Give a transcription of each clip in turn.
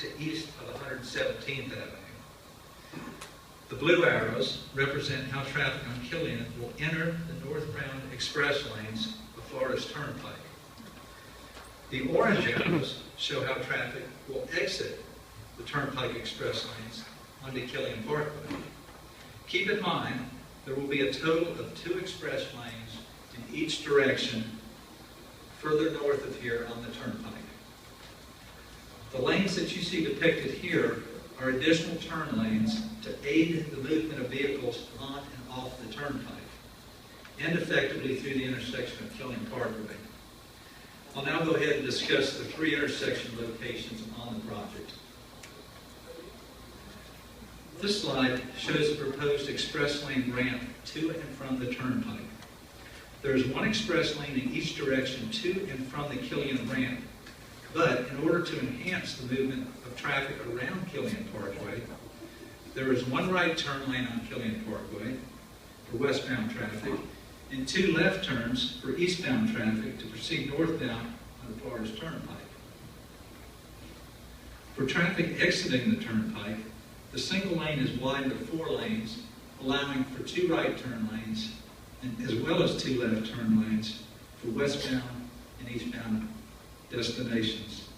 to east of 117th Avenue. The blue arrows represent how traffic on Killian will enter the northbound express lanes of Florida's Turnpike. The orange arrows show how traffic will exit the Turnpike express lanes onto Killian Parkway. Keep in mind, there will be a total of 2 express lanes in each direction further north of here on the Turnpike. The lanes that you see depicted here are additional turn lanes to aid the movement of vehicles on and off the Turnpike, and effectively through the intersection of Killian Parkway. I'll now go ahead and discuss the 3 intersection locations on the project. This slide shows a proposed express lane ramp to and from the Turnpike. There is 1 express lane in each direction to and from the Killian ramp, but in order to enhance the movement of traffic around Killian Parkway, there is 1 right turn lane on Killian Parkway for westbound traffic and 2 left turns for eastbound traffic to proceed northbound on the Florida's Turnpike. For traffic exiting the Turnpike, the single lane is widened to 4 lanes, allowing for 2 right turn lanes, and as well as 2 left turn lanes for westbound and eastbound destinations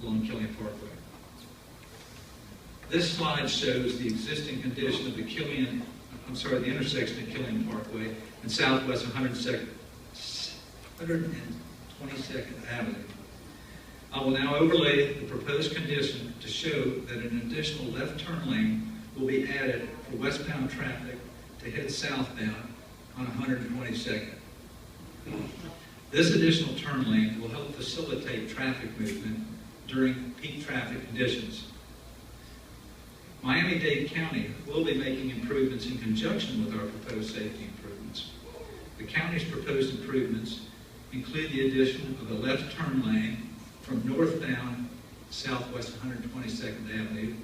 along Killian Parkway. This slide shows the existing condition of the intersection of Killian Parkway and Southwest 122nd Avenue. I will now overlay the proposed condition to show that an additional left turn lane will be added for westbound traffic to head southbound on 122nd. This additional turn lane will help facilitate traffic movement during peak traffic conditions. Miami-Dade County will be making improvements in conjunction with our proposed safety improvements. The county's proposed improvements include the addition of a left turn lane from northbound Southwest 122nd Avenue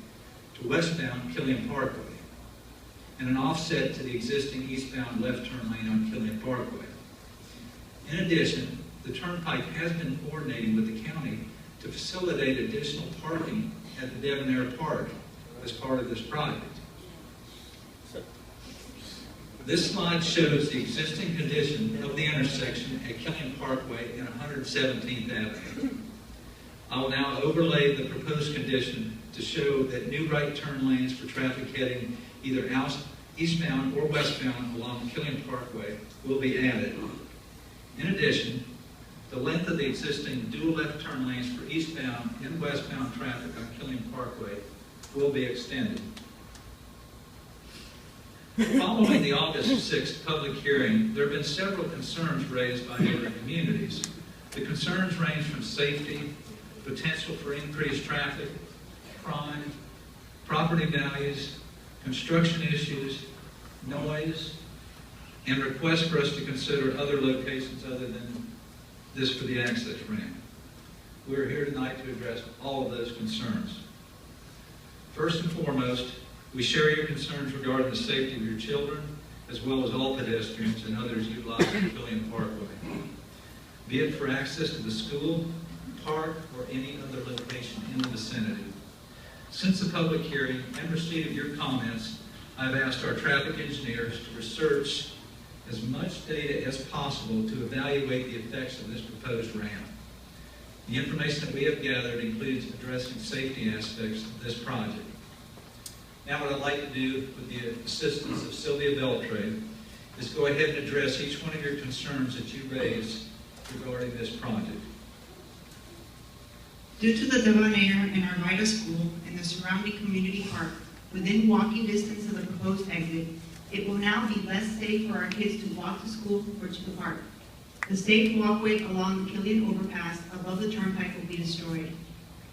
to westbound Killian Parkway, and an offset to the existing eastbound left turn lane on Killian Parkway. In addition, the Turnpike has been coordinating with the county to facilitate additional parking at the Devon Aire Park as part of this project. This slide shows the existing condition of the intersection at Killian Parkway and 117th Avenue. I will now overlay the proposed condition to show that new right turn lanes for traffic heading either eastbound or westbound along Killian Parkway will be added. In addition, the length of the existing dual left turn lanes for eastbound and westbound traffic on Killian Parkway will be extended. Following the August 6th public hearing, there have been several concerns raised by other communities. The concerns range from safety, potential for increased traffic, crime, property values, construction issues, noise, and requests for us to consider other locations other than this for the access ramp. We're here tonight to address all of those concerns. First and foremost, we share your concerns regarding the safety of your children, as well as all pedestrians and others utilizing Killian Parkway, be it for access to the school, park, or any other location in the vicinity. Since the public hearing and receipt of your comments, I've asked our traffic engineers to research as much data as possible to evaluate the effects of this proposed ramp. The information that we have gathered includes addressing safety aspects of this project. Now what I'd like to do with the assistance of Sylvia Beltrade is go ahead and address each one of your concerns that you raised regarding this project. Due to the Devon Aire and Aire School and the surrounding community park within walking distance of the proposed exit, it will now be less safe for our kids to walk to school or to the park. The safe walkway along the Killian overpass above the Turnpike will be destroyed.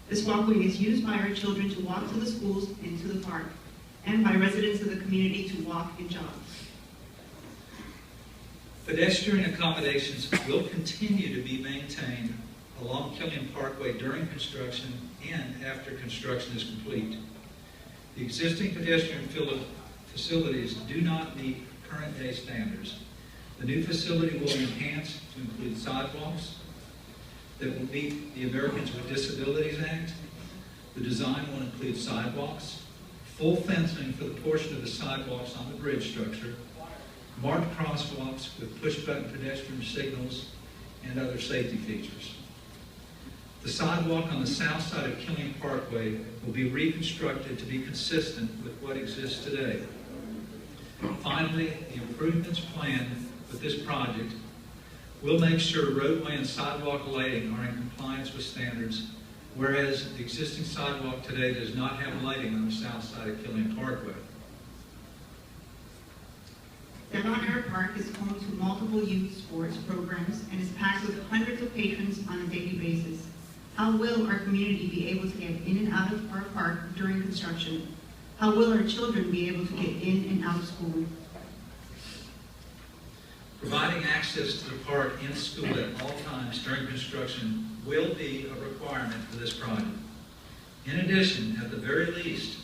This walkway is used by our children to walk to the schools and to the park, and by residents of the community to walk and jog. Pedestrian accommodations will continue to be maintained along Killian Parkway during construction and after construction is complete. The existing pedestrian facilities do not meet current day standards. The new facility will be enhanced to include sidewalks that will meet the Americans with Disabilities Act, The design will include sidewalks, full fencing for the portion of the sidewalks on the bridge structure, marked crosswalks with push-button pedestrian signals, and other safety features. The sidewalk on the south side of Killian Parkway will be reconstructed to be consistent with what exists today. Finally, the improvements planned with this project will make sure roadway and sidewalk lighting are in compliance with standards, whereas the existing sidewalk today does not have lighting on the south side of Killian Parkway. Devon Aire Park is home to multiple youth sports programs and is packed with hundreds of patrons on a daily basis. How will our community be able to get in and out of our park during construction? How will our children be able to get in and out of school? Providing access to the park in school at all times during construction will be a requirement for this project. In addition, at the very least,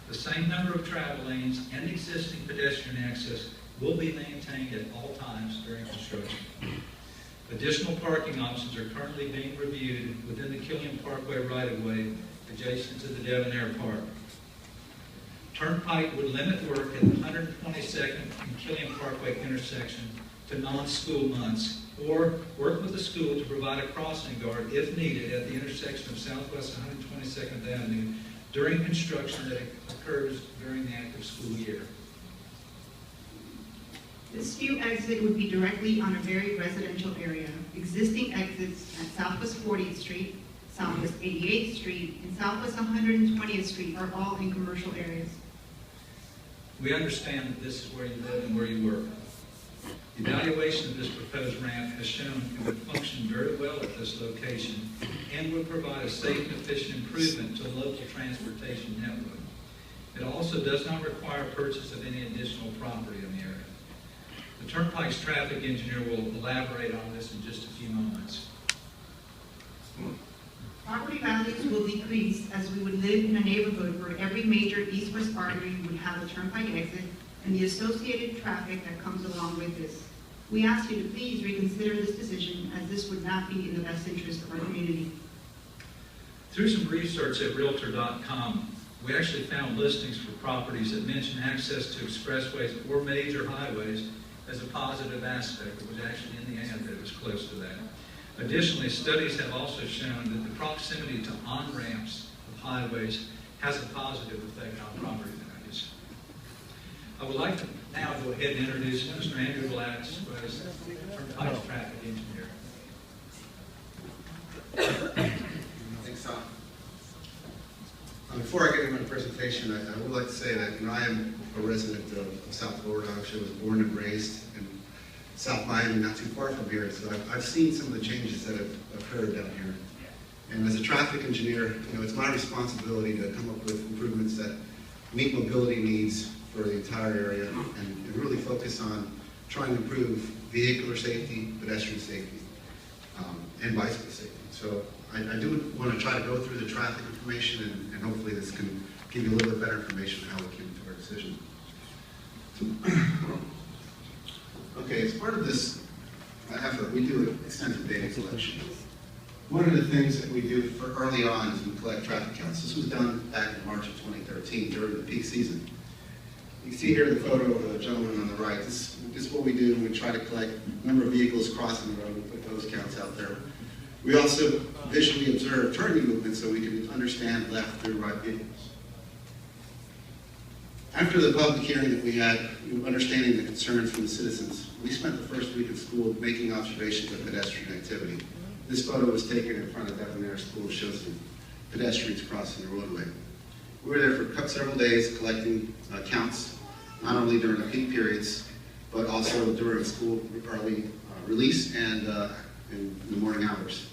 the same number of travel lanes and existing pedestrian access will be maintained at all times during construction. Additional parking options are currently being reviewed within the Killian Parkway right-of-way adjacent to the Devon Aire Park. Turnpike would limit work at the 122nd and Killian Parkway intersection to non-school months, or work with the school to provide a crossing guard if needed at the intersection of Southwest 122nd Avenue during construction that occurs during the active school year. This new exit would be directly on a very residential area. Existing exits at Southwest 40th Street, Southwest 88th Street, and Southwest 120th Street are all in commercial areas. We understand that this is where you live and where you work. The evaluation of this proposed ramp has shown it would function very well at this location and would provide a safe and efficient improvement to the local transportation network. It also does not require purchase of any additional property in the area. The Turnpike's traffic engineer will elaborate on this in just a few moments. Property values will decrease as we would live in a neighborhood where every major east-west artery would have a turnpike exit and the associated traffic that comes along with this. We ask you to please reconsider this decision, as this would not be in the best interest of our community. Through some research at Realtor.com, we actually found listings for properties that mention access to expressways or major highways as a positive aspect. It was actually in the ad that it was close to that. Additionally, studies have also shown that the proximity to on-ramps of highways has a positive effect on property values. I would like to now go ahead and introduce Mr. Andrew Gladys, who is Turnpike's traffic engineer. Thanks, Tom. Before I get into my presentation, I would like to say that I am a resident of South Florida. Actually, I was born and raised in South Miami, not too far from here. So I've seen some of the changes that have occurred down here. And as a traffic engineer, it's my responsibility to come up with improvements that meet mobility needs for the entire area and really focus on trying to improve vehicular safety, pedestrian safety, and bicycle safety. So I do want to try to go through the traffic information, and hopefully this can give you a little bit better information on how we came to our decision. Okay, as part of this effort, we do extensive data collection. One of the things that we do for early on is we collect traffic counts. This was done back in March of 2013 during the peak season. You can see here the photo of the gentleman on the right. This is what we do when we try to collect the number of vehicles crossing the road. We put those counts out there. We also visually observe turning movements so we can understand left through right vehicles. After the public hearing that we had, understanding the concerns from the citizens, we spent the first week of school making observations of pedestrian activity. This photo was taken in front of Devon Aire School, shows some pedestrians crossing the roadway. We were there for several days collecting counts, not only during the peak periods, but also during school early release and in the morning hours.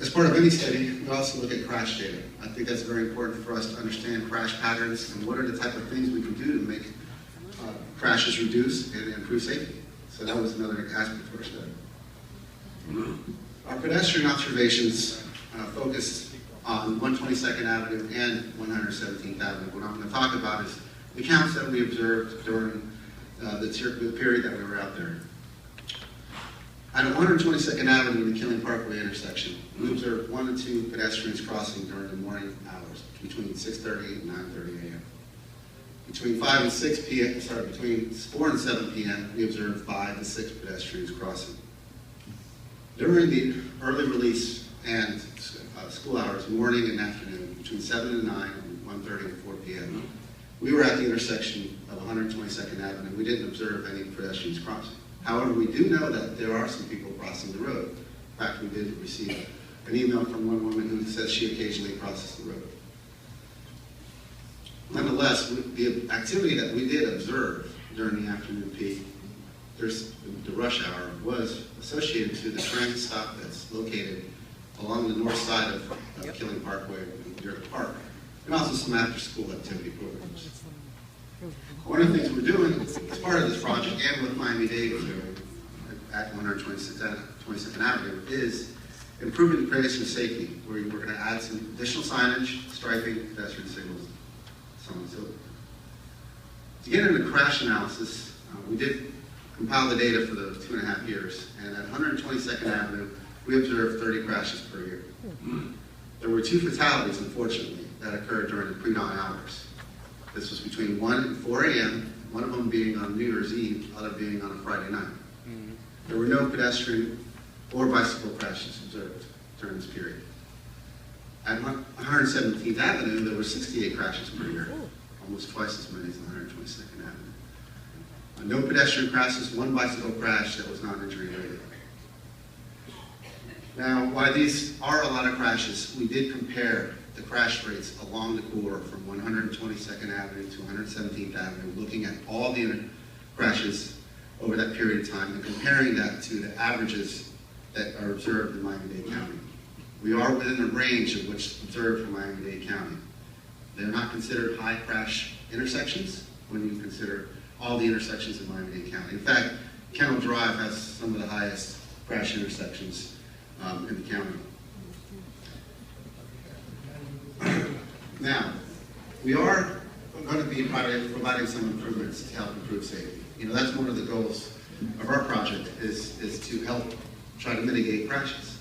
As part of any study, we also look at crash data. I think that's very important for us to understand crash patterns and what are the type of things we can do to make crashes reduce and improve safety. So that was another aspect of our study. Our pedestrian observations focused on 122nd Avenue and 117th Avenue. What I'm going to talk about is the counts that we observed during the period that we were out there. At 122nd Avenue and the Killian Parkway intersection, we observed 1 and 2 pedestrians crossing during the morning hours between 6:30 and 9:30 a.m. Between 5 and 6 p.m., between 4 and 7 p.m., we observed 5 to 6 pedestrians crossing. During the early release and school hours, morning and afternoon, between 7 and 9 and 1:30 and 4 p.m., we were at the intersection of 122nd Avenue. We didn't observe any pedestrians crossing. However, we do know that there are some people crossing the road. In fact, we did receive an email from one woman who says she occasionally crosses the road. Nonetheless, the activity that we did observe during the afternoon peak, the rush hour, was associated to the transit stop that's located along the north side of Killian Parkway near the park, and also some after-school activity programs. One of the things we're doing as part of this project and with Miami-Dade at 122nd Avenue is improving the pedestrian safety, where we're going to add some additional signage, striping, pedestrian signals, so on and so forth. To get into crash analysis, we did compile the data for the 2.5 years, and at 122nd Avenue, we observed 30 crashes per year. There were 2 fatalities, unfortunately, that occurred during the pre-dawn hours. This was between 1 and 4 a.m., one of them being on New Year's Eve, the other being on a Friday night. There were no pedestrian or bicycle crashes observed during this period. At 117th Avenue, there were 68 crashes per year, almost twice as many as 122nd Avenue. No pedestrian crashes, 1 bicycle crash that was non-injury related. Now, while these are a lot of crashes, we did compare the crash rates along the corridor from 122nd Avenue to 117th Avenue, looking at all the crashes over that period of time and comparing that to the averages that are observed in Miami-Dade County. We are within the range of what's observed for Miami-Dade County. They're not considered high crash intersections when you consider all the intersections in Miami-Dade County. In fact, Kendall Drive has some of the highest crash intersections in the county. Now, we are going to be providing some improvements to help improve safety. You know, that's one of the goals of our project is to help try to mitigate crashes.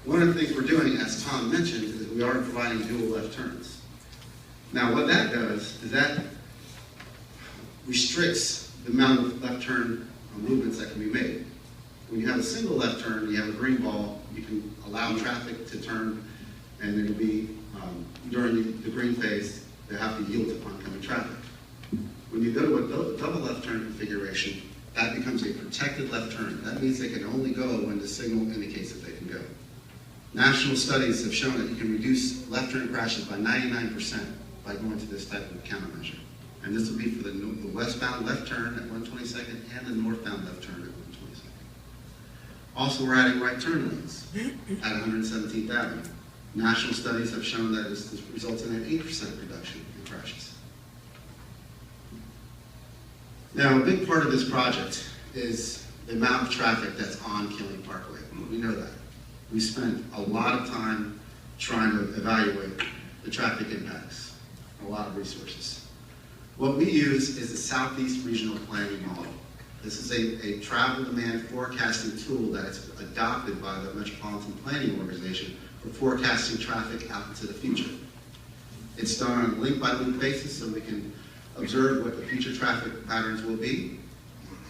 One of the things we're doing, as Tom mentioned, is we are providing dual left turns. Now, what that does is that restricts the amount of left turn movements that can be made. When you have a single left turn, you have a green ball, you can allow traffic to turn, and it'll be during the green phase, they have to yield to oncoming traffic. When you go to a double left turn configuration, that becomes a protected left turn. That means they can only go when the signal indicates that they can go. National studies have shown that you can reduce left turn crashes by 99% by going to this type of countermeasure. And this will be for the westbound left turn at 122nd and the northbound left turn at 122nd. Also, we're adding right turn lanes at 117th Avenue. National studies have shown that this results in an 8% reduction in crashes. Now, a big part of this project is the amount of traffic that's on Killian Parkway. We know that. We spent a lot of time trying to evaluate the traffic impacts, a lot of resources. What we use is the Southeast Regional Planning Model. This is a travel demand forecasting tool that is adopted by the Metropolitan Planning Organization for forecasting traffic out into the future. It's done on a link-by-link basis so we can observe what the future traffic patterns will be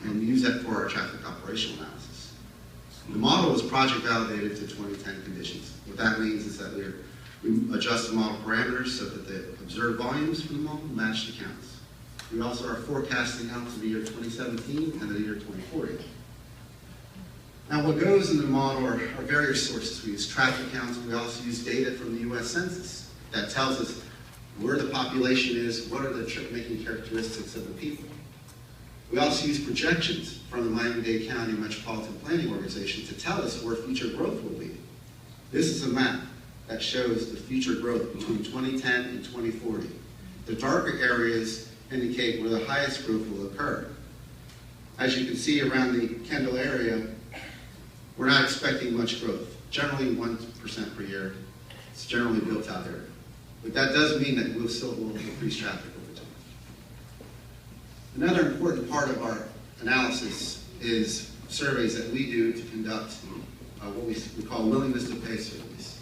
and use that for our traffic operational analysis. The model is project validated to 2010 conditions. What that means is that we adjust the model parameters so that the observed volumes from the model match the counts. We also are forecasting out to the year 2017 and the year 2040. Now, what goes into the model are various sources. We use traffic counts. We also use data from the U.S. Census that tells us where the population is, what are the trip-making characteristics of the people. We also use projections from the Miami-Dade County Metropolitan Planning Organization to tell us where future growth will be. This is a map that shows the future growth between 2010 and 2040. The darker areas indicate where the highest growth will occur. As you can see around the Kendall area, we're not expecting much growth, generally 1% per year. It's generally built out area. But that does mean that we'll still increase traffic over time. Another important part of our analysis is surveys that we do to conduct what we call willingness to pay surveys.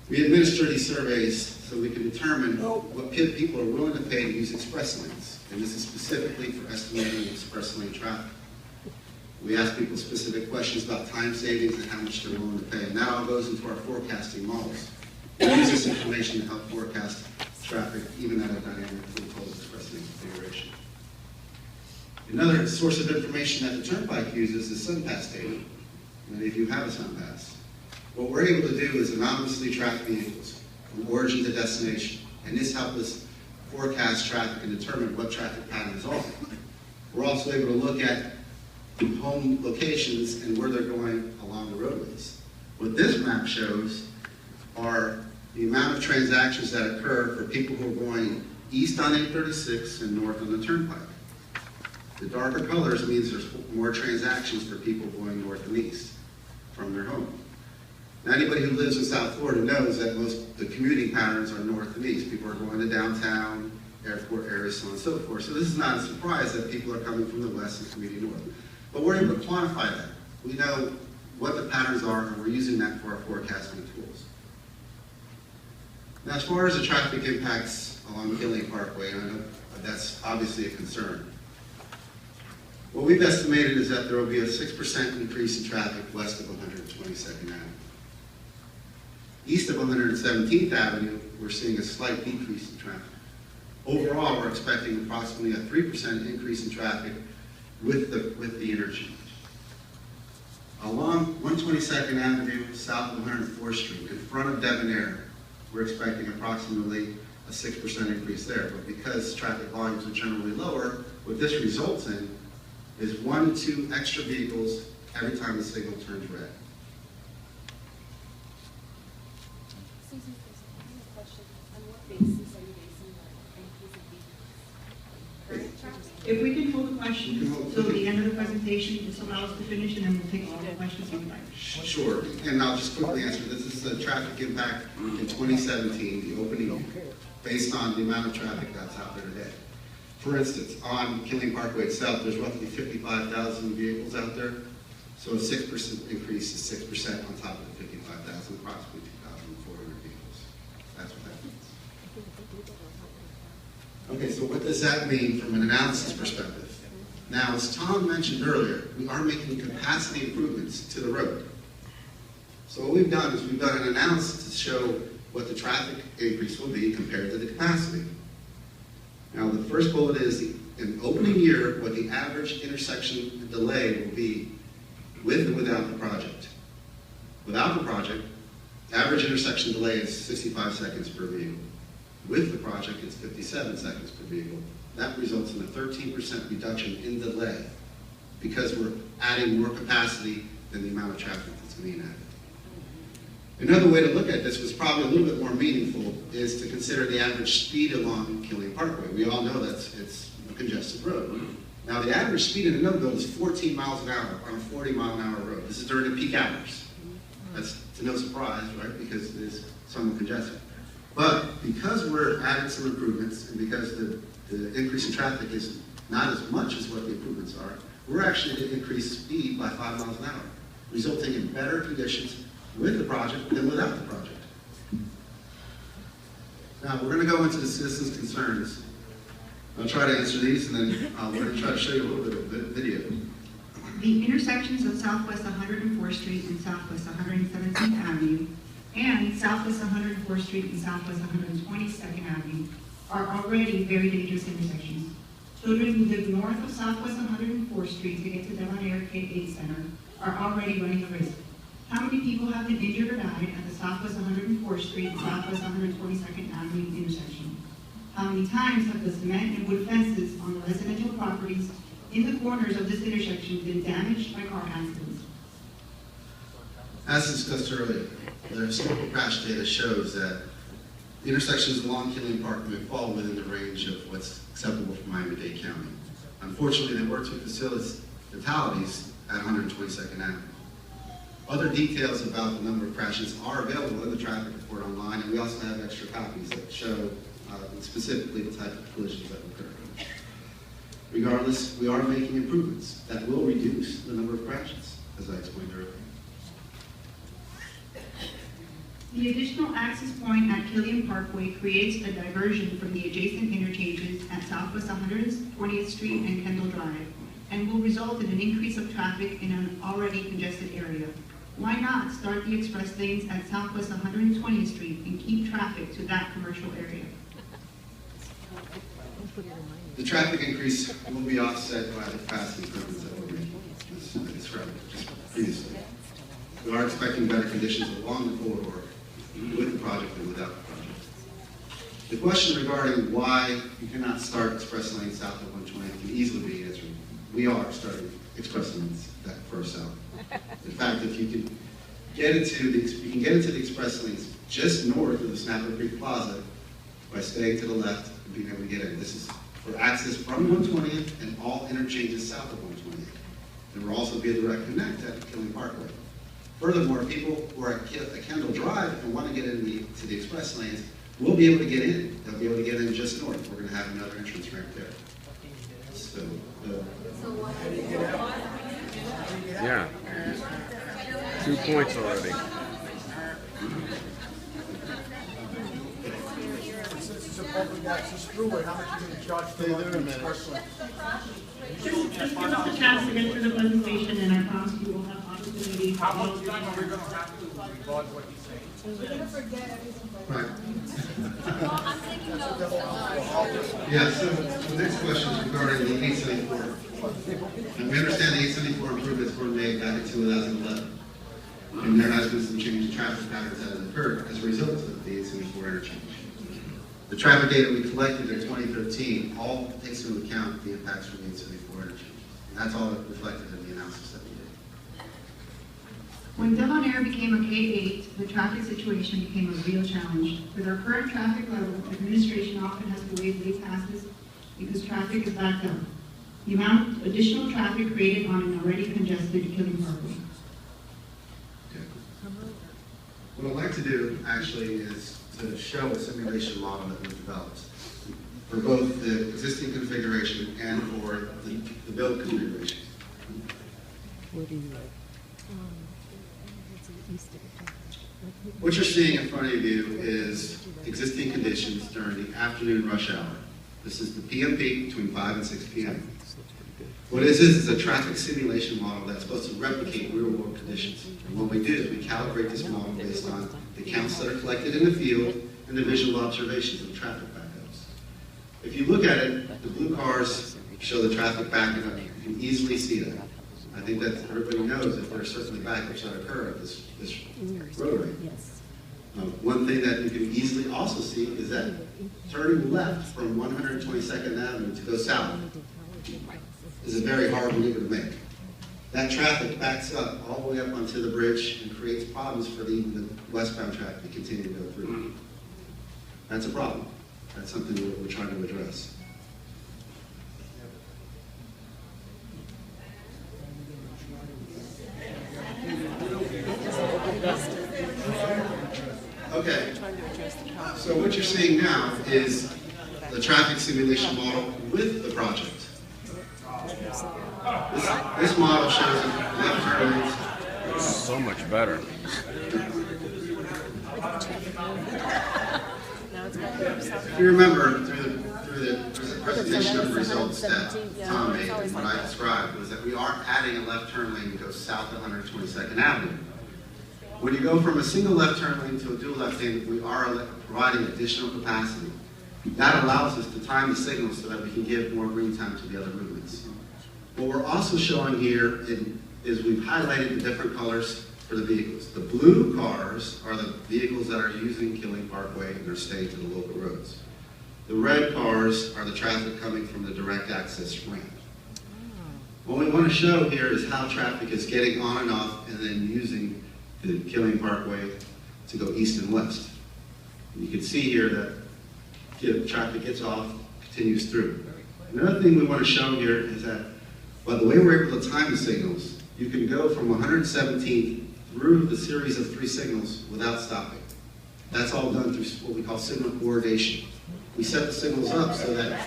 We administer these surveys so we can determine what people are willing to pay to use express lanes, and this is specifically for estimating express lane traffic. We ask people specific questions about time savings and how much they're willing to pay, and that all goes into our forecasting models. We use this information to help forecast traffic even at a dynamically total express lane configuration. Another source of information that the Turnpike uses is SunPass data. Many of you have a SunPass. What we're able to do is anonymously track vehicles from origin to destination, and this helps us forecast traffic and determine what traffic patterns are. We're also able to look at home locations and where they're going along the roadways. What this map shows are the amount of transactions that occur for people who are going east on 836 and north on the Turnpike. The darker colors means there's more transactions for people going north and east from their home. Now, anybody who lives in South Florida knows that the commuting patterns are north and east. People are going to downtown, airport areas, so on and so forth. So this is not a surprise that people are coming from the west and commuting north. But we're able to quantify that. We know what the patterns are, and we're using that for our forecasting tools. Now, as far as the traffic impacts along Killian Parkway, I know that's obviously a concern. What we've estimated is that there will be a 6% increase in traffic west of 122nd Avenue. East of 117th Avenue, we're seeing a slight decrease in traffic. Overall, we're expecting approximately a 3% increase in traffic with the interchange. Along 122nd Avenue, south of 104th Street, in front of Devon Aire, we're expecting approximately a 6% increase there. But because traffic volumes are generally lower, what this results in is 1 to 2 extra vehicles every time the signal turns red. Susan, I have a question. On what basis are you basing the increase in vehicles? Current traffic? If we can hold the questions till the end of the presentation, just allow us to finish, and then we'll take all the questions on the back. Sure, and I'll just quickly answer. This is the traffic impact in 2017, the opening year, based on the amount of traffic that's out there today. For instance, on Killian Parkway itself, there's roughly 55,000 vehicles out there. So a 6% increase is 6% on top of the 55,000, approximately 2,400 vehicles. That's what that means. Okay, so what does that mean from an analysis perspective? Now, as Tom mentioned earlier, we are making capacity improvements to the road. So what we've done is we've done an analysis to show what the traffic increase will be compared to the capacity. Now, the first bullet is in opening year, what the average intersection delay will be with and without the project. Without the project, average intersection delay is 65 seconds per vehicle. With the project, it's 57 seconds per vehicle. That results in a 13% reduction in delay because we're adding more capacity than the amount of traffic that's being added. Another way to look at this was probably a little bit more meaningful is to consider the average speed along Killian Parkway. We all know that it's a congested road. Now, the average speed in a node is 14 miles an hour on a 40-mile-an-hour road. This is during the peak hours. That's to no surprise, right, because it is somewhat congested. But because we're adding some improvements and because the increase in traffic is not as much as what the improvements are, we're actually going to increase speed by 5 miles an hour, resulting in better conditions with the project than without the project. Now, we're going to go into the citizens' concerns. I'll try to answer these, and then we're going to try to show you a little bit of video. The intersections of Southwest 104th Street and Southwest 117th Avenue and Southwest 104th Street and Southwest 122nd Avenue are already very dangerous intersections. Children who live north of Southwest 104th Street to get to Devon Aire K-8 Center are already running a risk. How many people have been injured or died at the Southwest 104th Street and Southwest 122nd Avenue intersection? How many times have the cement and wood fences on the residential properties in the corners of this intersection been damaged by car accidents? As discussed earlier, the historical crash data shows that the intersections along Killian Parkway fall within the range of what's acceptable for Miami-Dade County. Unfortunately, there were 2 fatalities at 122nd Avenue. Other details about the number of crashes are available in the traffic report online, and we also have extra copies that show specifically the type of collisions that occurred. Regardless, we are making improvements that will reduce the number of crashes, as I explained earlier. The additional access point at Killian Parkway creates a diversion from the adjacent interchanges at Southwest 120th Street and Kendall Drive, and will result in an increase of traffic in an already congested area. Why not start the express lanes at Southwest 120th Street and keep traffic to that commercial area? The traffic increase will be offset by the capacity improvements that we're making, as I described just previously. We are expecting better conditions along the corridor with the project and without the project. The question regarding why you cannot start express lanes south of 120th can easily be answered. We are starting express lanes that first south. In fact, if you can get into the express lanes just north of the Snapper Creek Plaza by staying to the left and being able to get in. This is for access from 120th and all interchanges south of 120th. There will also be a direct connect at Killian Parkway. Furthermore, people who are at Kendall Drive and want to get into the express lanes will be able to get in. They'll be able to get in just north. We're going to have another entrance ramp there. So, yeah. 2 points already. Since it's a public access throughway, how much are you going to charge for the express lane? Just give us a chance to get through the presentation, and I promise you will have opportunity. How much time are we going to have to regard what he's saying? We're gonna forget everything. right. Well, I'm taking notes. Yeah, so the next question is regarding the 874. And we understand the 874 improvements were made back in 2011. And there has been some change in traffic patterns that have occurred as a result of the 874 interchange. The traffic data we collected in 2013 all takes into account the impacts from the 874 interchange. And that's all reflected in the analysis that we did. When Devon Aire became a K-8, the traffic situation became a real challenge. With our current traffic level, administration often has to waive late passes because traffic is backed up. The amount of additional traffic created on an already congested Killian Parkway. Okay. What I'd like to do, actually, is to show a simulation model that we've developed for both the existing configuration and for the build configuration. What you're seeing in front of you is existing conditions during the afternoon rush hour. This is the PM peak between 5 and 6 p.m. What this is a traffic simulation model that's supposed to replicate real-world conditions. And what we do is we calibrate this model based on the counts that are collected in the field and the visual observations of traffic backups. If you look at it, the blue cars show the traffic backing up. You can easily see that. I think that everybody knows that there are certainly backups that occur at this roadway. One thing that you can easily also see is that turning left from 122nd Avenue to go south is a very hard maneuver to make. That traffic backs up all the way up onto the bridge and creates problems for even the westbound traffic to continue to go through. That's a problem. That's something we're trying to address. Okay, so what you're seeing now is the traffic simulation model with the project. This model shows left turn lanes. So much better. If you remember, through the presentation of the results that Tom made, and what I described was that we are adding a left turn lane to go south of 122nd Avenue. When you go from a single left turn lane to a dual left lane, we are providing additional capacity. That allows us to time the signals so that we can give more green time to the other movements. What we're also showing here is we've highlighted the different colors for the vehicles. The blue cars are the vehicles that are using Killian Parkway and are staying to the local roads. The red cars are the traffic coming from the direct access ramp. What we want to show here is how traffic is getting on and off and then using the Killian Parkway to go east and west. And you can see here that traffic gets off, continues through. Another thing we want to show here is that by the way we're able to time the signals, you can go from 117th through the series of 3 signals without stopping. That's all done through what we call signal coordination. We set the signals up so that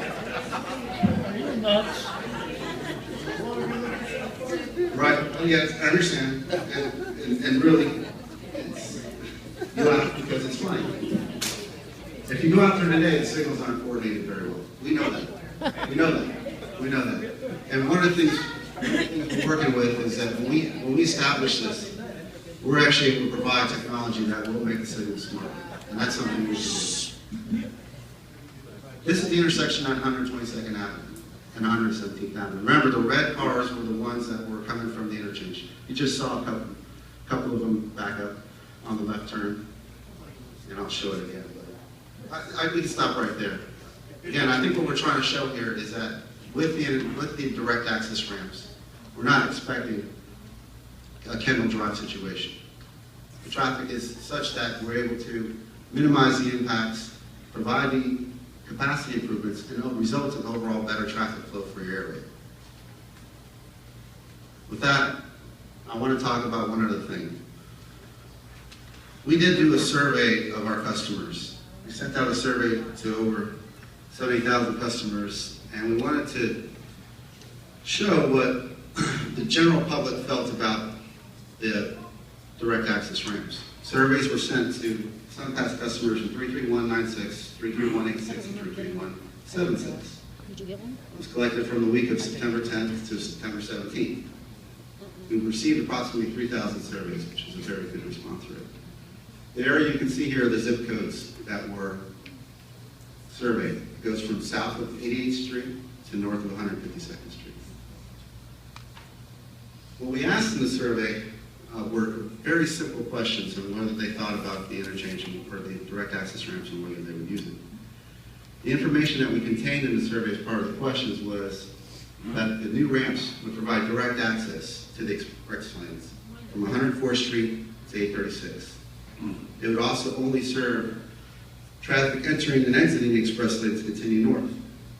nuts. Right, oh, yes, I understand, and really, you laugh because it's funny. If you go out there today, the signals aren't coordinated very well. We know that. We know that. We know that. And one of the things we're working with is that when we establish this, we're actually able to provide technology that will make the signal smarter. And that's something we should do. This is the intersection on 122nd Avenue and 117th Avenue. Remember, the red cars were the ones that were coming from the interchange. You just saw a couple of them back up on the left turn. And I'll show it again. But we can stop right there. Again, I think what we're trying to show here is that with the direct access ramps, we're not expecting a Kendall Drive situation. The traffic is such that we're able to minimize the impacts, provide the capacity improvements, and it'll result in overall better traffic flow for your area. With that, I want to talk about one other thing. We did do a survey of our customers. We sent out a survey to over 70,000 customers, and we wanted to show what the general public felt about the direct access ramps. Surveys were sent to SunPass customers in 33196, 33186, and 33176. Did you get one? It was collected from the week of September 10th to September 17th. We received approximately 3,000 surveys, which is a very good response rate. The area you can see here are the zip codes that were surveyed. It goes from south of 88th Street to north of 152nd Street. What we asked in the survey were very simple questions on whether they thought about the interchange or the direct access ramps and whether they would use it. The information that we contained in the survey as part of the questions was that the new ramps would provide direct access to the express lanes from 104th Street to 836. They would also only serve traffic entering and exiting the express lanes to continue north.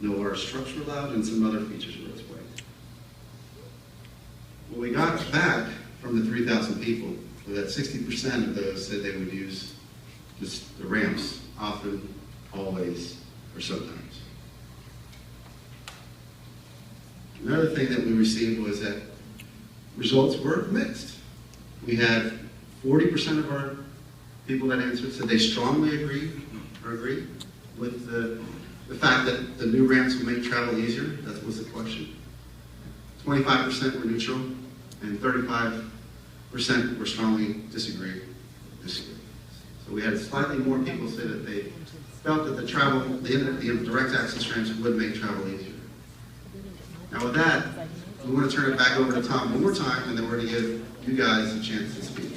No water structure allowed, and some other features were explained. What we got back from the 3,000 people was that 60% of those said they would use just the ramps often, always, or sometimes. Another thing that we received was that results were mixed. We had 40% of our people that answered said they strongly agree with the fact that the new ramps will make travel easier. That was the question. 25% were neutral, and 35% were strongly disagree. So we had slightly more people say that they felt that the direct access ramps would make travel easier. Now with that, we want to turn it back over to Tom one more time, and then we're going to give you guys a chance to speak.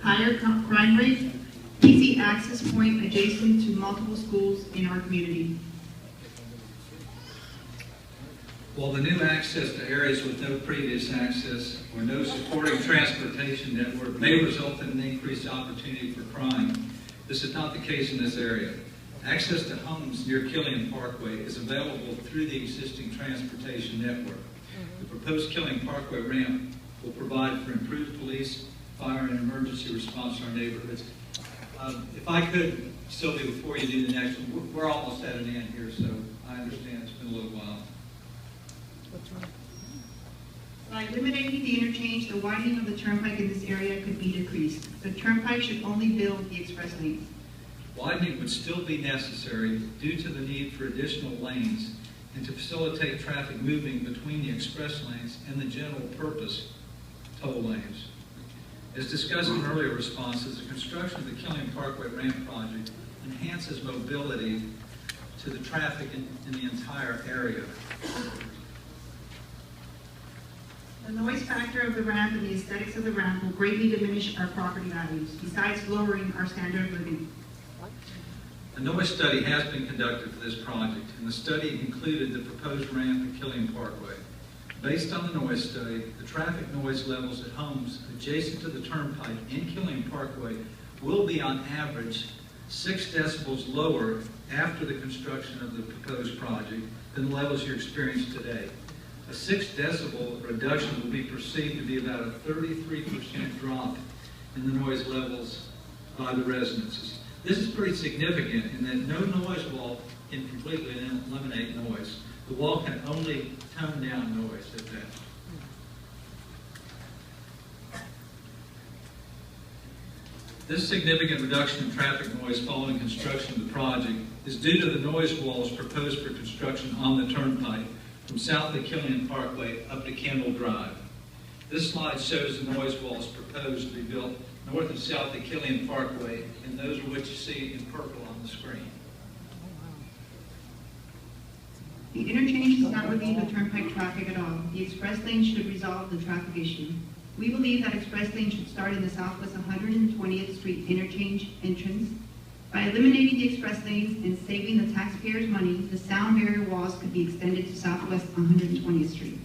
Higher crime rate, easy access point adjacent to multiple schools in our community. While the new access to areas with no previous access or no supporting transportation network may result in an increased opportunity for crime, this is not the case in this area. Access to homes near Killian Parkway is available through the existing transportation network. The proposed Killian Parkway ramp will provide for improved police, fire, and emergency response in our neighborhoods. If I could, Sylvia, before you do the next one, we're almost at an end here, so I understand it's been a little while. By eliminating the interchange, the widening of the turnpike in this area could be decreased. The turnpike should only build the express lanes. Widening would still be necessary due to the need for additional lanes and to facilitate traffic moving between the express lanes and the general purpose toll lanes. As discussed in earlier responses, the construction of the Killian Parkway ramp project enhances mobility to the traffic in the entire area. The noise factor of the ramp and the aesthetics of the ramp will greatly diminish our property values, besides lowering our standard of living. A noise study has been conducted for this project, and the study included the proposed ramp at Killian Parkway. Based on the noise study, the traffic noise levels at homes adjacent to the turnpike in Killian Parkway will be on average 6 decibels lower after the construction of the proposed project than the levels you experience today. A 6 decibel reduction will be perceived to be about a 33% drop in the noise levels by the residents. This is pretty significant in that no noise wall can completely eliminate noise. The wall can only tone down noise at best. This significant reduction in traffic noise following construction of the project is due to the noise walls proposed for construction on the Turnpike from south of Killian Parkway up to Kendall Drive. This slide shows the noise walls proposed to be built north and south of Killian Parkway, and those are what you see in purple on the screen. The interchange does not relieve the turnpike traffic at all. The express lane should resolve the traffic issue. We believe that express lane should start in the southwest 120th Street interchange entrance. By eliminating the express lanes and saving the taxpayers' money, the sound barrier walls could be extended to southwest 120th Street.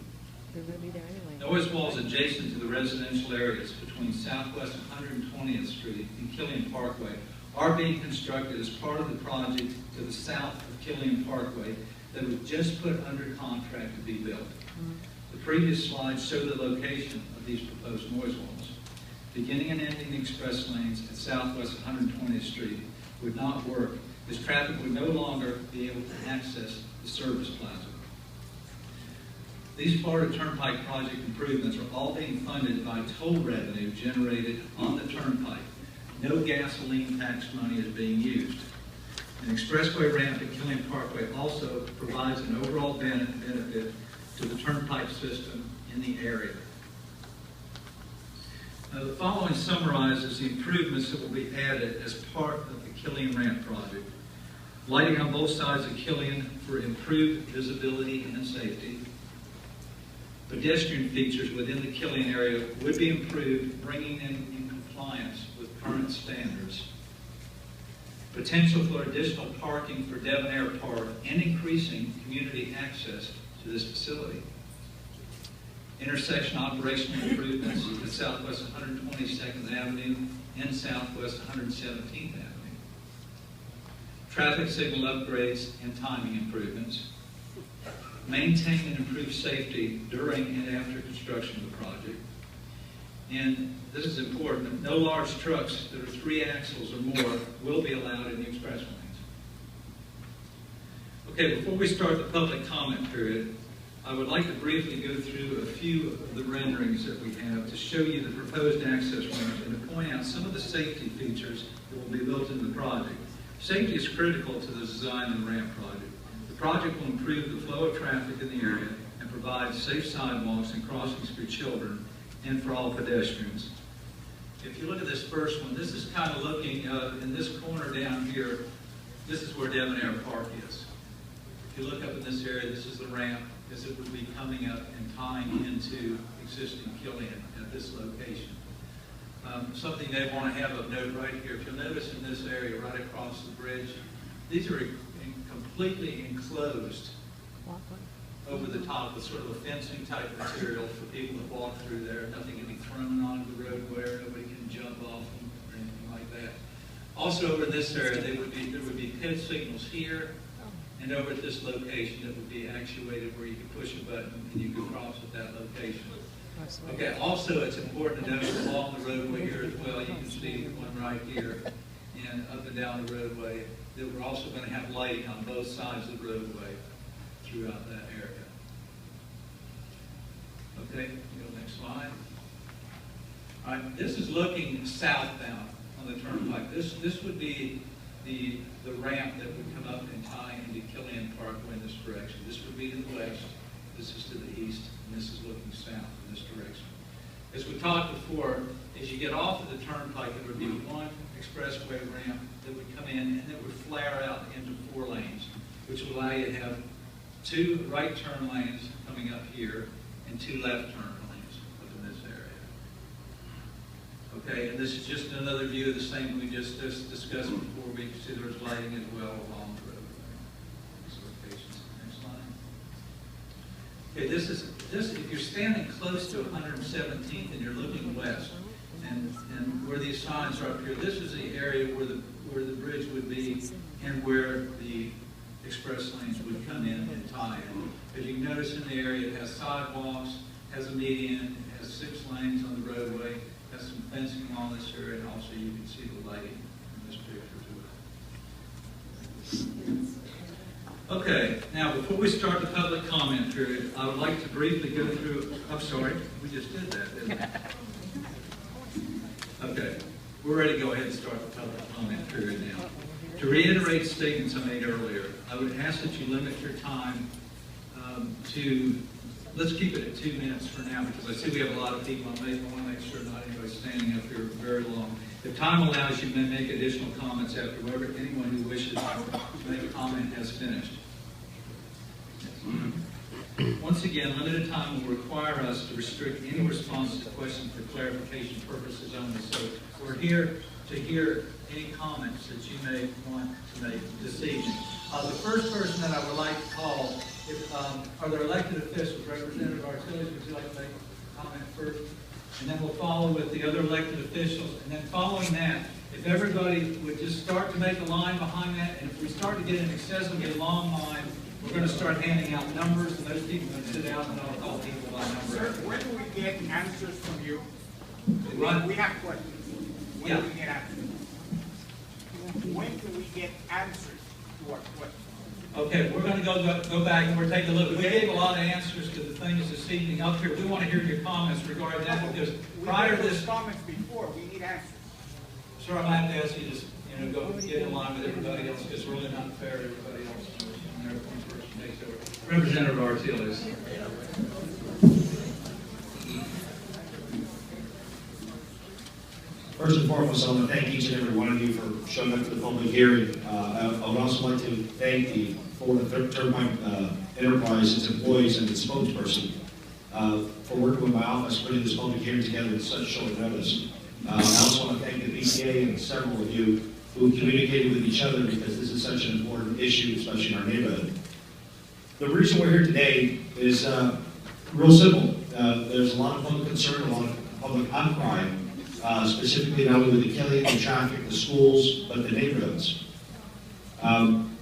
They're going to be there anyway. Noise walls adjacent to the residential areas between southwest 120th Street and Killian Parkway are being constructed as part of the project to the south of Killian Parkway that was just put under contract to be built. The previous slides show the location of these proposed noise walls. Beginning and ending the express lanes at southwest 120th Street would not work, as traffic would no longer be able to access the service plaza. These Florida Turnpike project improvements are all being funded by toll revenue generated on the Turnpike. No gasoline tax money is being used. An expressway ramp at Killian Parkway also provides an overall benefit to the Turnpike system in the area. Now, the following summarizes the improvements that will be added as part of the Killian ramp project. Lighting on both sides of Killian for improved visibility and safety. Pedestrian features within the Killian area would be improved, bringing them in compliance with current standards. Potential for additional parking for Devon Aire Park and increasing community access to this facility. Intersection operational improvements at southwest 122nd Avenue and southwest 117th Avenue. Traffic signal upgrades and timing improvements. Maintain and improve safety during and after construction of the project. And this is important, no large trucks that are 3 axles or more will be allowed in the express lanes. Okay, before we start the public comment period, I would like to briefly go through a few of the renderings that we have to show you the proposed access ramp and to point out some of the safety features that will be built into the project. Safety is critical to the design of the ramp project. The project will improve the flow of traffic in the area and provide safe sidewalks and crossings for children and for all pedestrians. If you look at this first one, this is kind of looking in this corner down here, this is where Devon Aire Park is. If you look up in this area, this is the ramp as it would be coming up and tying into existing Killian at this location. Something they want to have of note right here, if you'll notice in this area right across the bridge, these are completely enclosed over the top with sort of a fencing type material for people to walk through there. Nothing can be thrown onto the roadway, or nobody can jump off them or anything like that. Also over in this area, there would be pit signals here, and over at this location that would be actuated where you could push a button and you could cross at that location. Okay, also it's important to note along the roadway here as well, you can see one right here, and up and down the roadway, that we're also going to have lighting on both sides of the roadway throughout that area. Okay, go next slide. All right, this is looking southbound on the Turnpike. This would be the ramp that would come up and tie into Killian Parkway in this direction. This would be to the west, this is to the east, and this is looking south in this direction. As we talked before, as you get off of the Turnpike, there would be one expressway ramp that would come in and it would flare out into 4 lanes, which would allow you to have 2 right turn lanes coming up here and 2 left turn lanes up in this area. Okay, and this is just another view of the same we just discussed before. We can see there's lighting as well along the roadway. These locations. Next slide. Okay, this if you're standing close to 117th and you're looking west, and where these signs are up here, this is the area where the bridge would be and where the express lanes would come in and tie in. As you can notice in the area, it has sidewalks, has a median, it has 6 lanes on the roadway, has some fencing along this area, and also you can see the lighting in this picture as well. Okay, now before we start the public comment period, I would like to briefly go through, I'm sorry, we just did that, didn't we? Okay, we're ready to go ahead and start the public comment period now. To reiterate statements I made earlier, I would ask that you limit your time to, let's keep it at 2 minutes for now, because I see we have a lot of people. I want to make sure not anybody's standing up here very long. If time allows, you may make additional comments after anyone who wishes to make a comment has finished. Once again, limited time will require us to restrict any response to questions for clarification purposes only. So we're here to hear any comments that you may want to make this evening. The first person that I would like to call, are there elected officials? Representative Artilles, would you like to make a comment first? And then we'll follow with the other elected officials. And then following that, if everybody would just start to make a line behind that, and if we start to get an excessively long line, we're going to start handing out numbers, and those people can sit down and I'll call people by number. Sir, when do we get answers from you? What? We have questions. When Yeah. do we get answers? When can we get answers to our questions? Okay, we're going to go back and we're taking a look. We gave a lot of answers to the things this evening up here. We want to hear your comments regarding that, because prior to this, comments before, we need answers. sir, I might ask you to just, go get in line with everybody else, because it's really not fair to everybody else. And their one person takes over. Representative Artilles. First and foremost, I want to thank each and every one of you for showing up to the public hearing. I would also like to thank the Florida Turnpike Enterprise, its employees, and its spokesperson for working with my office, putting this public hearing together at such short notice. I also want to thank the BCA and several of you who communicated with each other, because this is such an important issue, especially in our neighborhood. The reason we're here today is real simple. There's a lot of public concern, a lot of public outcry, specifically not only with the Killian, the traffic, the schools, but the neighborhoods.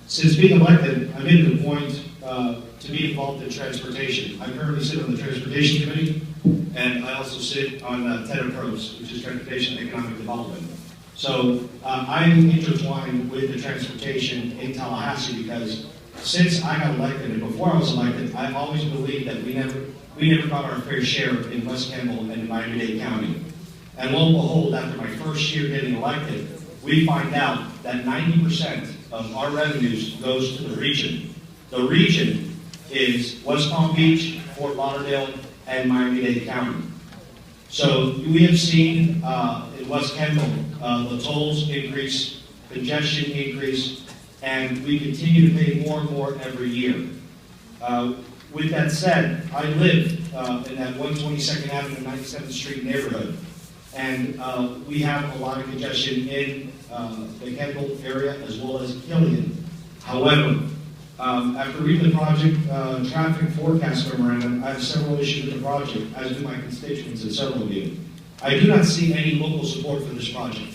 Since being elected, I made it a point to be involved in transportation. I currently sit on the Transportation Committee, and I also sit on TEDAPROS, which is Transportation and Economic Development. So I'm intertwined with the transportation in Tallahassee, because since I got elected and before I was elected, I've always believed that we never got our fair share in West Kendall and in Miami-Dade County. And lo and behold, after my first year getting elected, we find out that 90% of our revenues goes to the region. The region is West Palm Beach, Fort Lauderdale, and Miami-Dade County. So we have seen in West Kendall the tolls increase, congestion increase, and we continue to pay more and more every year. With that said, I live in that 122nd Avenue, 97th Street neighborhood. And we have a lot of congestion in the Kendall area as well as Killian. However, after reading the project traffic forecast memorandum, I have several issues with the project, as do my constituents and several of you. I do not see any local support for this project.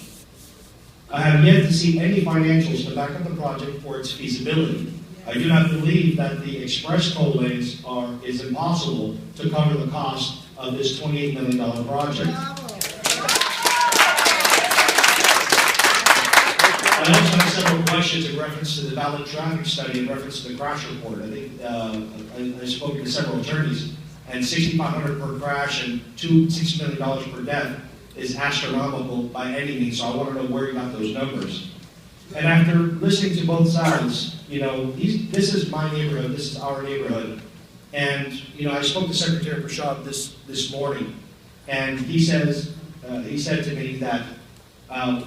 I have yet to see any financials to back up the project for its feasibility. I do not believe that the express toll lanes is impossible to cover the cost of this $28 million project. I also have several questions in reference to the valid traffic study, in reference to the crash report. I think I've spoken to several attorneys, and $6,500 per crash and $6 million per death is astronomical by any means, so I want to know where you got those numbers. And after listening to both sides, this is my neighborhood, this is our neighborhood, and I spoke to Secretary Prashad this morning, and he said to me that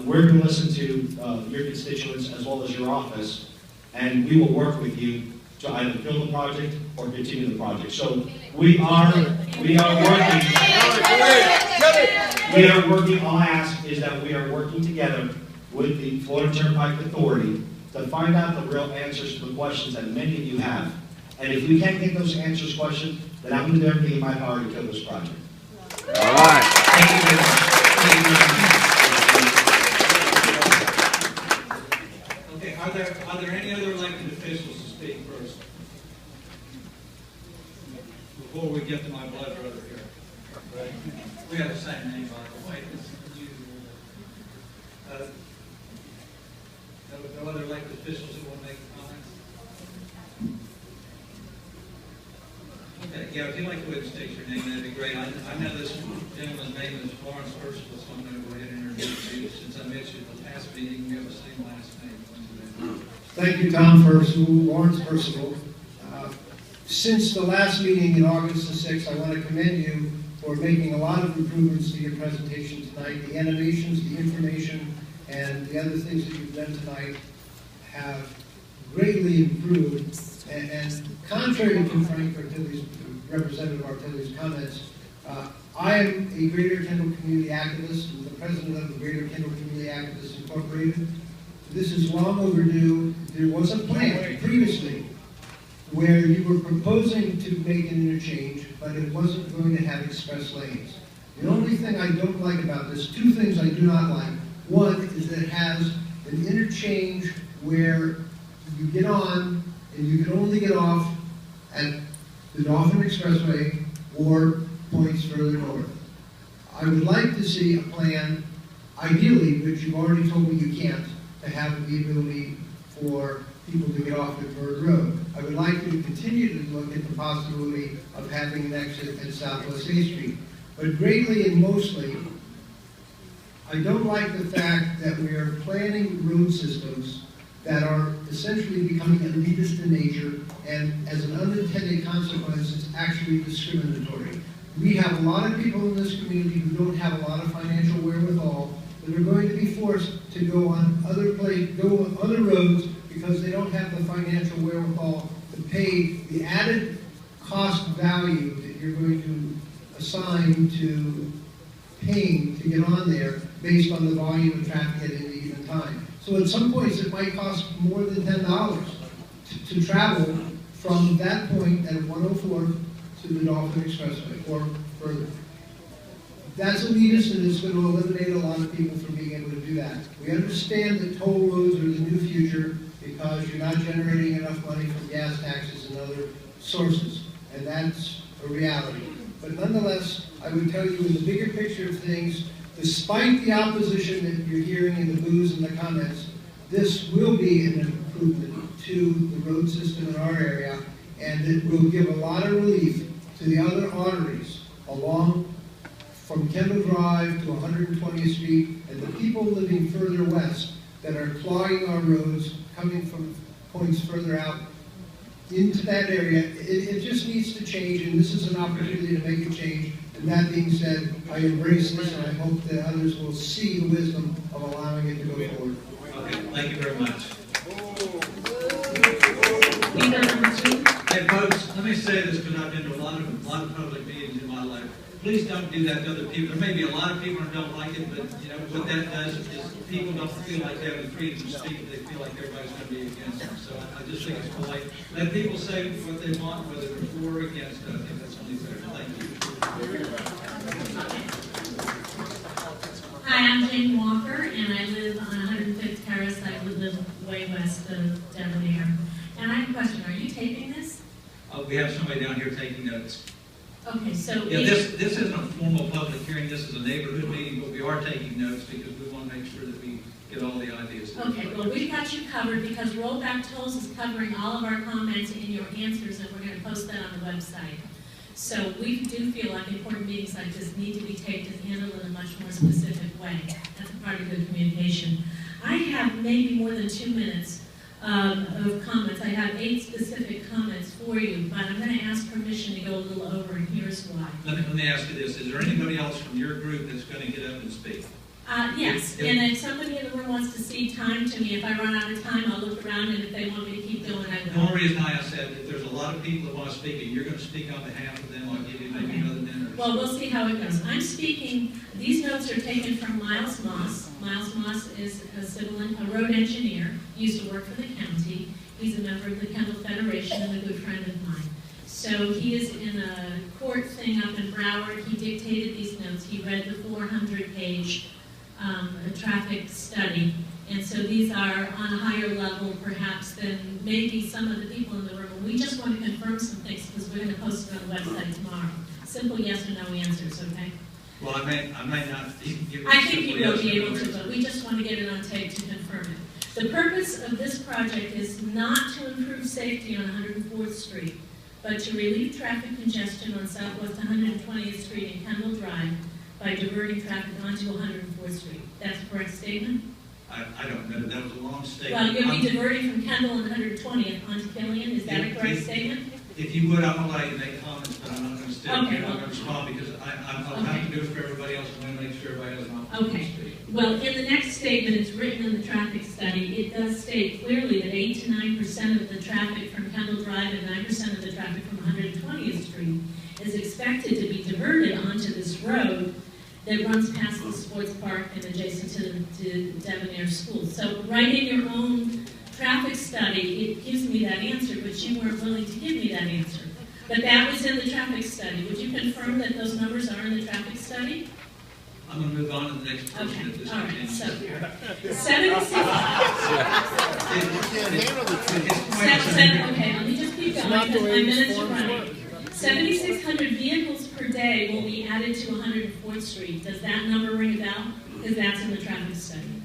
we're going to listen to your constituents as well as your office, and we will work with you to either build the project or continue the project. So we are working. All I ask is that we are working together with the Florida Turnpike Authority to find out the real answers to the questions that many of you have. And if we can't get those answers questions, then I'm going to do everything in my power to kill this project. All right. Thank you very much. Thank you very much. Okay, are there any other elected officials to speak first? Before we get to my blood brother here. Right? We have the same name, by the way. No other elected officials who want to make Yeah, if you'd like to go ahead and state your name, that'd be great. I know this gentleman's name is Lawrence Percival, so I'm going to go ahead and introduce you. Since I met you at the last meeting, we have the same last name. Thank you, Tom Percival, Lawrence Percival. Since the last meeting in August the 6th, I want to commend you for making a lot of improvements to your presentation tonight. The animations, the information, and the other things that you've done tonight have greatly improved. And contrary to Frank Artilli's, Representative Artilli's comments, I am a Greater Kendall Community Activist and the president of the Greater Kendall Community Activists Incorporated. This is long overdue. There was a plan previously where you were proposing to make an interchange, but it wasn't going to have express lanes. The only thing I don't like about this, two things I do not like. One is that it has an interchange where you get on and you can only get off at the Dauphin Expressway or points further north. I would like to see a plan, ideally, which you've already told me you can't, to have the ability for people to get off at Bird Road. I would like you to continue to look at the possibility of having an exit at Southwest A Street. But greatly and mostly, I don't like the fact that we are planning road systems that are essentially becoming elitist in nature, and as an unintended consequence, it's actually discriminatory. We have a lot of people in this community who don't have a lot of financial wherewithal that are going to be forced to go on other roads because they don't have the financial wherewithal to pay the added cost value that you're going to assign to paying to get on there based on the volume of traffic at any given time. So at some points it might cost more than $10 to travel from that point at 104 to the Dauphin Expressway or further. That's elitist, and it's going to eliminate a lot of people from being able to do that. We understand that toll roads are the new future because you're not generating enough money from gas taxes and other sources, and that's a reality. But nonetheless, I would tell you in the bigger picture of things, despite the opposition that you're hearing in the boos and the comments, this will be an improvement to the road system in our area, and it will give a lot of relief to the other arteries along from Kendall Drive to 120th Street, and the people living further west that are clogging our roads, coming from points further out into that area. It just needs to change, and this is an opportunity to make a change. And that being said, I embrace this, and I hope that others will see the wisdom of allowing it to go forward. Okay, thank you very much. Speaker number 2. Hey folks, let me say this because I've been to a lot of public meetings in my life. Please don't do that to other people. There may be a lot of people who don't like it, but you know what that does is people don't feel like they have the freedom to speak. They feel like everybody's going to be against them. So I just think it's polite. Let people say what they want, whether they're for or against it. I think that's only fair. Thank you. Hi, I'm Jane Walker, and I live on 105th Terrace. I live way west of Devon Aire. And I have a question. Are you taping this? We have somebody down here taking notes. Okay, so... Yeah, this isn't a formal public hearing. This is a neighborhood meeting, but we are taking notes because we want to make sure that we get all the ideas. Okay, well, we've got you covered because Rollback Tolls is covering all of our comments and your answers, and we're going to post that on the website. So we do feel like important meetings like this need to be taped and handled in a much more specific way. That's a part of good communication. I have maybe more than 2 minutes of comments. I have 8 specific comments for you, but I'm going to ask permission to go a little over, and here's why. Let me ask you this. Is there anybody else from your group that's going to get up and speak? Yes, and if somebody in the room wants to cede time to me, if I run out of time, I'll look around, and if they want me to keep going, I will. The only reason I said, if there's a lot of people that want to speak, and you're going to speak on behalf of them, I'll give you maybe another minute. Well, we'll see how it goes. I'm speaking, these notes are taken from Miles Moss. Miles Moss is a road engineer, used to work for the county. He's a member of the Kendall Federation and a good friend of mine. So he is in a court thing up in Broward. He dictated these notes. He read the 400-page traffic study. And so these are on a higher level, perhaps, than maybe some of the people in the room. We just want to confirm some things because we're going to post it on the website tomorrow. Simple yes or no answers, okay? Well, I may not give I think you will be able to, but we just want to get it on tape to confirm it. The purpose of this project is not to improve safety on 104th Street. but to relieve traffic congestion on Southwest 120th Street and Kendall Drive by diverting traffic onto 104th Street. That's a correct statement? I don't know, that was a long Well, statement. you'll be diverting from Kendall and 120th onto Killian, is that a correct statement? If you would, I'm gonna allow you to make comments, but I'm not gonna stay, Okay. I'm not gonna respond, because I'll have to do it for everybody else, and then make sure everybody has an opportunity Okay. to speak. Well, in the next statement, it's written in the traffic study, it does state clearly that 8 to 9% of the traffic from Kendall Drive and 9% of the traffic from 120th Street is expected to be diverted onto this road that runs past the sports park and adjacent to Devon Aire School. So writing your own traffic study, it gives me that answer, but you weren't willing to give me that answer. But that was in the traffic study. Would you confirm that those numbers are in the traffic study? I'm gonna move on to the next person Okay, if this all right, continues. so 76. Okay, let me just keep going, because my minutes are running. 7,600 vehicles per day will be added to 104th Street. Does that number ring a bell? Because that's in the traffic study.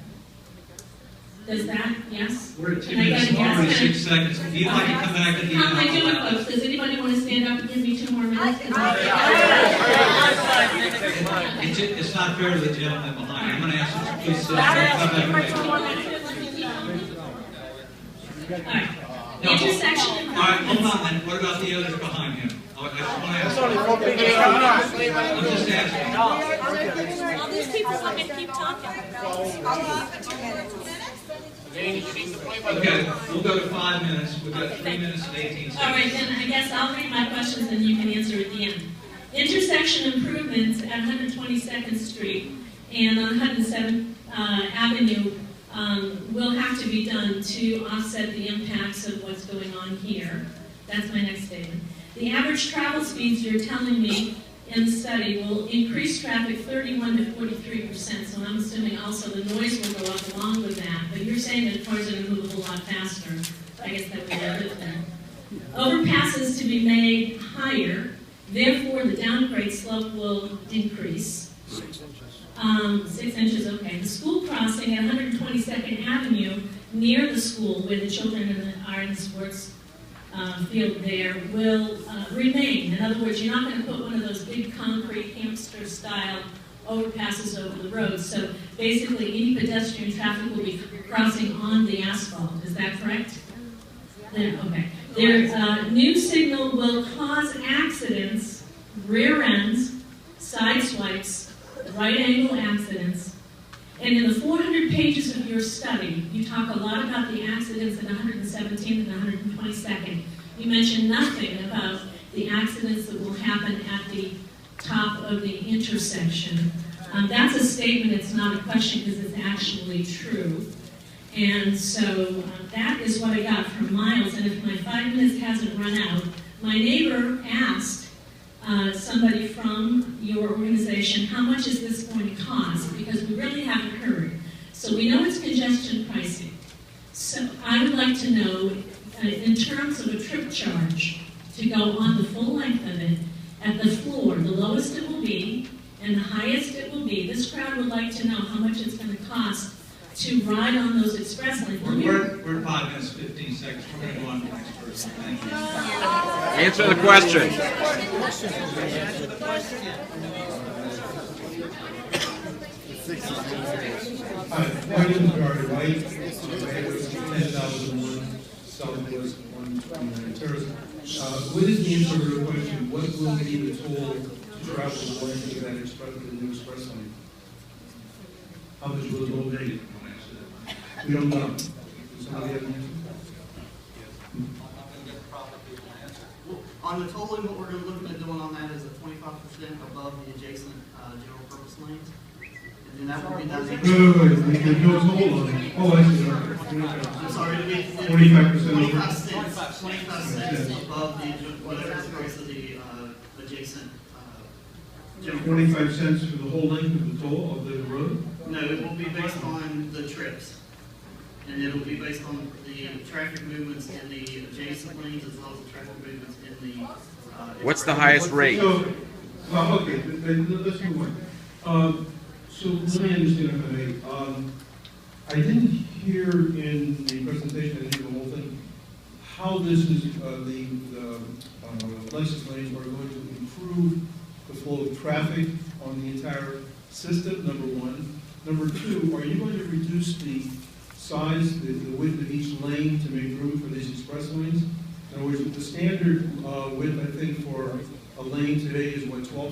Does that, yes? We're at 2 Can I minutes get a and yes? 46 seconds. If you'd like to come back at the end, How am I I'll doing, allow folks? Does anybody want to stand up and give me 2 more minutes? It's not fair to the gentleman behind. I'm gonna ask you to please sit down and come back. All right. No. Intersection. All right, hold on then. What about the others behind him? I just want to ask. I'm just asking. All these people want me to keep talking. Okay, we'll go to 5 minutes. We've got 3 minutes and 18 seconds. All right, then I guess I'll read my questions and you can answer at the end. Intersection improvements at 122nd Street and on 107th Avenue will have to be done to offset the impacts of what's going on here. That's my next statement. The average travel speeds you're telling me in the study will increase traffic 31 to 43%, so I'm assuming also the noise will go up along with that, but you're saying that cars are going to move a whole lot faster. I guess that would be a good thing. Overpasses to be made higher, therefore the downgrade slope will increase. 6 inches, okay. The school crossing at 122nd Avenue near the school where the children are in the sports field there will remain. In other words, you're not going to put one of those big concrete hamster-style overpasses over the road. So basically, any pedestrian traffic will be crossing on the asphalt. Is that correct? Then, okay. Their new signal will cause accidents, rear ends, side swipes, right-angle accidents. And in the 400 pages of your study, you talk a lot about the accidents at 117th and 122nd. You mention nothing about the accidents that will happen at the top of the intersection. That's a statement, it's not a question because it's actually true. And so that is what I got from Miles. And if my 5 minutes hasn't run out, my neighbor asked somebody from your organization, how much is this going to cost? Because we really haven't heard. So we know it's congestion pricing. So I would like to know, in terms of a trip charge, to go on the full length of it, at the floor, the lowest it will be, and the highest it will be. This crowd would like to know how much it's going to cost to ride on those express lanes. We're 5 minutes, 15 seconds. We're going to go on to the next person. Thank you. Answer the question. My name is Barry White. I was 10,001 Southwest 129 Terrace. What is the answer to your question? What will be the toll to travel the length of that express, the new express lane? How much will the toll be? We don't know. Does somebody have an answer? On the tolling, what we're looking at doing on that is a 25% above the adjacent general purpose lanes. And then that will be done. Wait. There's no toll on it. Oh, I see. I'm sorry, it'll be 25% 25 cents above the, whatever the price of the adjacent general. 25 cents for the whole length of the toll of the road? No, it will be based on the trips. And it will be based on the traffic movements in the adjacent lanes as well as the traffic movements in the... What's the highest rate? So, well, okay, let's move on. So let me understand if I may. I didn't hear in the presentation, I didn't hear the whole thing, how this is, express lanes are going to improve the flow of traffic on the entire system, number one. Number two, are you going to reduce the size, the width of each lane to make room for these express lanes? In other words, the standard width, I think, for a lane today is what, 12